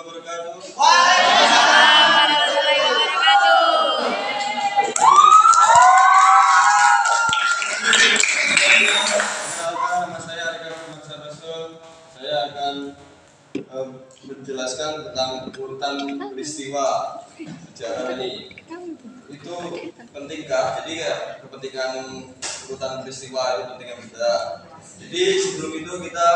wabarakatuh. Waalaikumsalam warahmatullahi wabarakatuh. Perkenalkan, nama saya Arika Muhammad Sabasul. Saya akan menjelaskan tentang urutan peristiwa sejarah ini. Itu pentingkah? Jadi kepentingan urutan peristiwa itu pentingnya beda. Jadi sebelum itu kita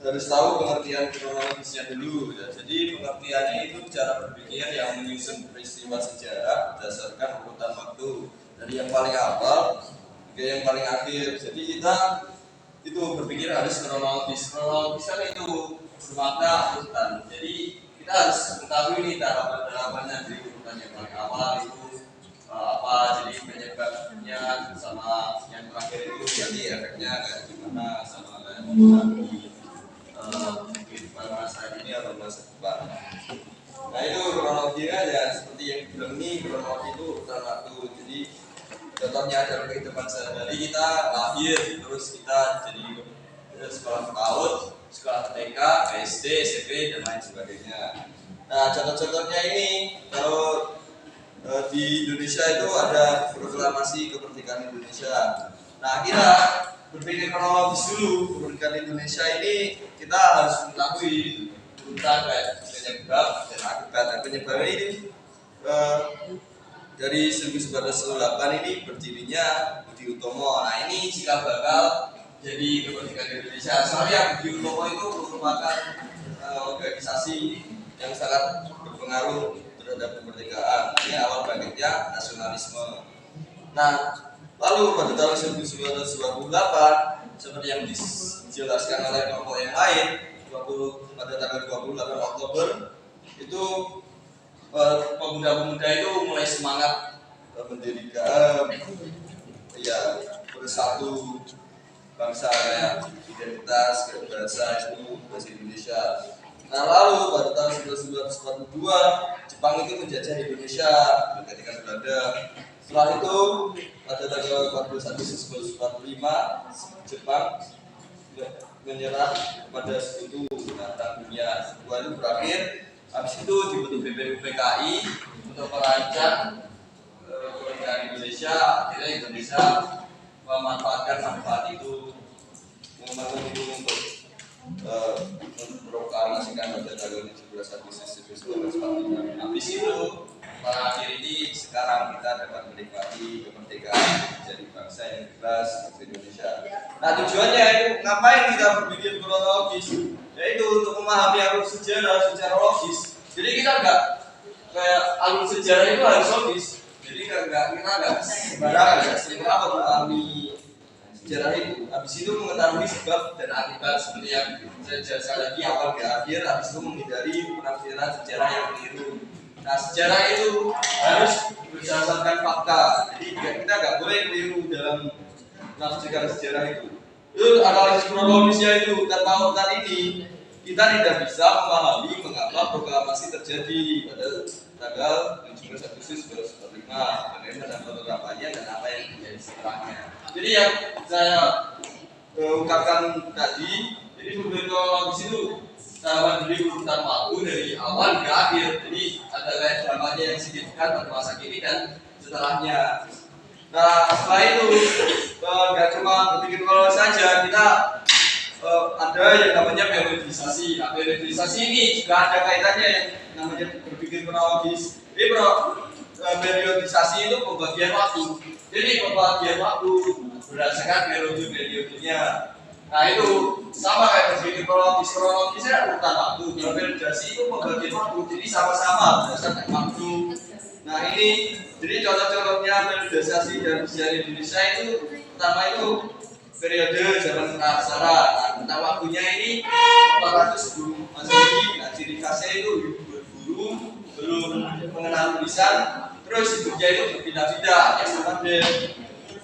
harus tahu pengertian kronologisnya dulu ya. Jadi pengertiannya itu cara berpikir yang menyusun peristiwa sejarah berdasarkan urutan waktu dari yang paling awal ke yang paling akhir. Jadi kita itu berpikir harus kronologis. Kronologis kan itu bermakna urutan. Jadi kita harus mengetahui nih tahapan-tahapannya dari urutan yang paling awal itu apa, jadi penyebabnya sama yang terakhir itu jadi efeknya kayak gimana sama kayak kehidupan masa ini atau masa depan. Nah itu kronologinya ya seperti yang bilang ini, kronologi itu urutan waktu. Jadi contohnya dalam kehidupan sehari-hari kita lahir, terus kita jadi sekolah PAUD, sekolah TK, SD, SMP dan lain sebagainya. Nah contoh-contohnya ini kalau di Indonesia itu ada proklamasi kemerdekaan Indonesia. Nah kita berpikir kronologis dulu. Kemerdekaan Indonesia ini kita harus mengetahui urutan kayak penyebab dan akibat. Dan penyebabnya ini dari 1998 ini berdirinya Budi Utomo. Nah ini jika bakal jadi kemerdekaan Indonesia. Soalnya Budi Utomo itu merupakan organisasi yang sangat berpengaruh terhadap kemerdekaan. Ini awal bangkitnya nasionalisme. Nah, lalu pada tahun 1928 seperti yang dijelaskan oleh kelompok yang lain, pada tanggal 28 Oktober itu pemuda-pemuda itu mulai semangat mendirikan bersatu bangsa kayak identitas, bahasa itu bahasa Indonesia. Nah lalu pada tahun 1942 Jepang itu menjajah Indonesia ketika Belanda. Setelah itu pada tanggal 14 Agustus 1945 Jepang menyerah kepada Sekutu Perang Dunia. Setelah itu berakhir, habis itu dibentuk BPUPKI untuk merancang kemerdekaan Indonesia. Akhirnya Indonesia memanfaatkan manfaat itu, membangun itu untuk memproklamasikan pada tanggal 17 Agustus 1945. Habis itu akhir ini sekarang kita dapat menikmati kemerdekaan menjadi bangsa yang bebas, bangsa Indonesia. Nah tujuannya itu ngapain kita berpikir kronologis? Yaitu untuk memahami alur sejarah secara logis. Jadi kita nggak kayak alur sejarah itu harus logis. Jadi kita nggak sembarangan, nggak sembarangan memahami sejarah itu. Habis itu mengetahui sebab dan akibat seperti yang saya jelaskan lagi awal ke akhir. Habis itu menghindari penafsiran sejarah yang keliru. Nah sejarah itu harus berdasarkan fakta. Jadi kita nggak boleh keliru dalam menafsirkan sejarah itu. Itu analisis kronologisnya itu tanpa urutan ini kita tidak bisa memahami mengapa proklamasi terjadi pada tanggal 17 Agustus 1945, bagaimana penerapannya dan apa yang terjadi setelahnya. Jadi yang saya ungkapkan tadi, jadi berpikir kronologis itu tahapan dari urutan waktu dari awal ke akhir. Jadi ada kayak dampaknya yang signifikan pada masa kini dan setelahnya. Nah setelah itu nggak cuma berpikir kronologis saja, kita ada yang namanya periodisasi. Nah periodisasi ini juga ada kaitannya yang namanya berpikir kronologis. Jadi periodisasi itu pembagian waktu. Jadi pembagian waktu berdasarkan periode-periodenya. Nah itu sama kayak berpikir kronologisnya urutan waktu. Kalau periodisasi itu pembagian waktu, jadi sama-sama berdasarkan waktu. Nah ini jadi contoh-contohnya periodisasi dalam sejarah Indonesia itu pertama itu periode zaman praksara. Nah tentang waktunya ini 400 sebelum Masehi. Nah ciri khasnya itu berburu, belum mengenal tulisan, terus hidupnya itu berpindah-pindah yang modern.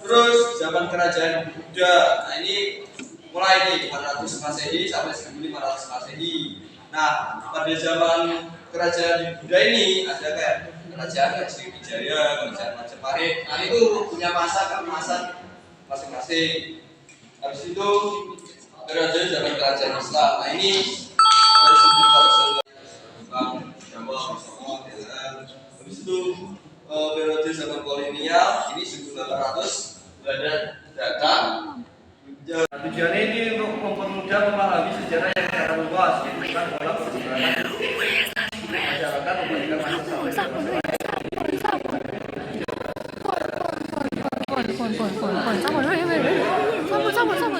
Terus zaman kerajaan Buddha. Nah ini mulai nih 400 Masehi sampai 1500 Masehi. Nah pada zaman kerajaan Buddha ini ada kayak kerajaan Sriwijaya, kerajaan Majapahit. Nah itu punya masa keemasan masing-masing. Habis itu kerajaan zaman kerajaan Islam. Nah ini sebelum periode zaman kolonial ini 1800 ada data. Tujuannya ini untuk mempermudah memahami sejarah yang secara luas, bukan pola perkembangan masyarakat memberikan masa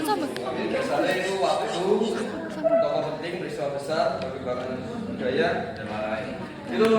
sampai biasanya itu waktu tokoh penting peristiwa besar perkembangan budaya dan lain-lain itu